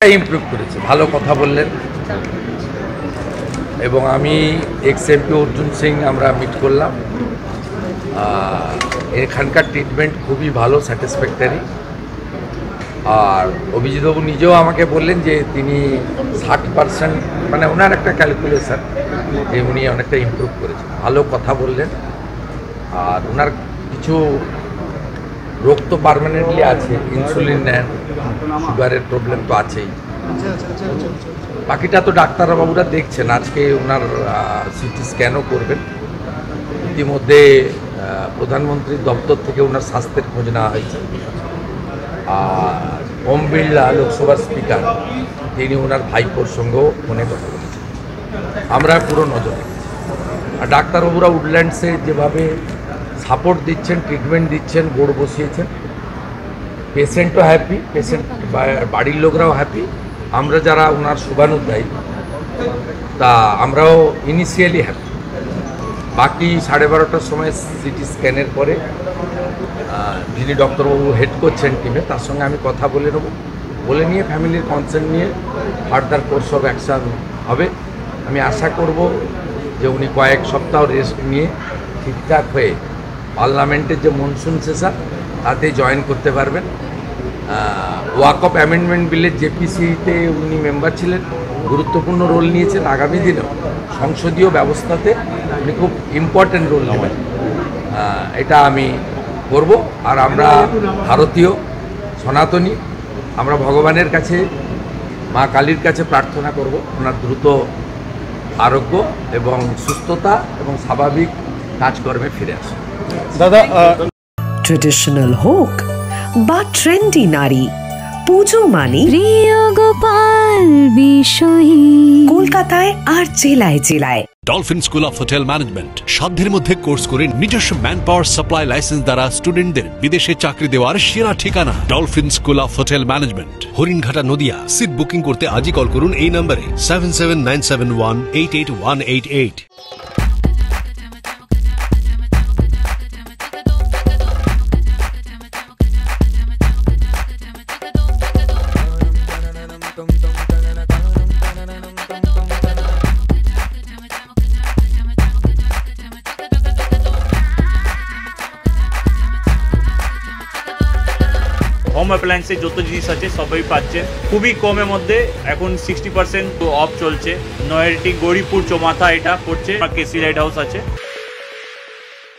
Improve করেছে, ভালো কথা বললেন। এবং আমি এক্স এমপি অর্জুন সিং আমরা মিট করলাম। এখানকার ট্রিটমেন্ট খুবই ভালো, স্যাটিসফ্যাক্টরি। আর অভিজিৎবাবু নিজেও আমাকে বললেন যে তিনি 60%, মানে ওনার একটা ক্যালকুলেশন যে উনি অনেকটা ইমপ্রুভ করেছেন, ভালো কথা বললেন। আর ওনার কিছু রোগ তো পার্মানেন্টলি আছে, ইনসুলিন নেন, সুগারের প্রবলেম তো আছেই। বাকিটা তো ডাক্তারবাবুরা দেখছেন। আজকে ওনার সিটি স্ক্যানও করবেন। ইতিমধ্যে প্রধানমন্ত্রীর দপ্তর থেকে ওনার স্বাস্থ্যের খোঁজ নেওয়া হয়েছে। আর ওম বিড়লা লোকসভার স্পিকার, তিনি ওনার ভাইপোর সঙ্গেও ফোনে কথা বলেছেন। আমরা পুরো নজর রেখেছি। আর ডাক্তারবাবুরা উডল্যান্ডসে যেভাবে সাপোর্ট দিচ্ছেন, ট্রিটমেন্ট দিচ্ছেন, বোর্ড বসিয়েছেন, পেশেন্টও হ্যাপি, পেশেন্ট বাড়ির লোকরাও হ্যাপি। আমরা যারা ওনার শুভানুধ্যায়ী তা আমরাও ইনিশিয়ালি হ্যাপি। বাকি 12:30টার সময় সিটি স্ক্যানের পরে যিনি ডক্টরবাবু হেড করছেন টিমে, তার সঙ্গে আমি কথা বলে নেব, বলে নিয়ে ফ্যামিলির কনসার্ন নিয়ে ফার্দার কোর্স অফ অ্যাকশান হবে। আমি আশা করব যে উনি কয়েক সপ্তাহ রেস্ট নিয়ে ঠিকঠাক হয়ে পার্লামেন্টের যে মনসুন সেশন তাতে জয়েন করতে পারবেন। ওয়াক অফ অ্যামেন্ডমেন্ট বিলের জেপিসিতে উনি মেম্বার ছিলেন, গুরুত্বপূর্ণ রোল নিয়েছেন। আগামী দিনেও সংসদীয় ব্যবস্থাতে উনি খুব ইম্পর্ট্যান্ট রোল নেবেন, এটা আমি করব। আর আমরা ভারতীয় সনাতনী, আমরা ভগবানের কাছে, মা কালীর কাছে প্রার্থনা করব ওনার দ্রুত আরোগ্য এবং সুস্থতা এবং স্বাভাবিক কাজকর্মে ফিরে আসে। দাদা, ট্রেডিশনাল হোক বা ট্রেন্ডি নারী, পুজো মানে প্রিয় গোপাল বিষয়ী কলকাতায় আর জেলায় জেলায়। Dolphin school of hotel management সাধ্যের মধ্যে কোর্স করে নিজস্ব ম্যান পাওয়ার সাপ্লাই লাইসেন্স দ্বারা স্টুডেন্টদের বিদেশে চাকরি দেওয়ার সেরা ঠিকানা Dolphin school of hotel management, Haringhata, Nadia. Seat booking করতে আজই কল করুন এই নম্বরে 7797188188। হোম অ্যাপ্লায়েন্সে যত জিনিস আছে সবই পাচ্ছেন খুবই কমের মধ্যে। এখন 60% অফ চলছে। নয়ারটি গৌরীপুর চৌমাথা এটা পড়ছে, কেসি লাইট হাউস আছে।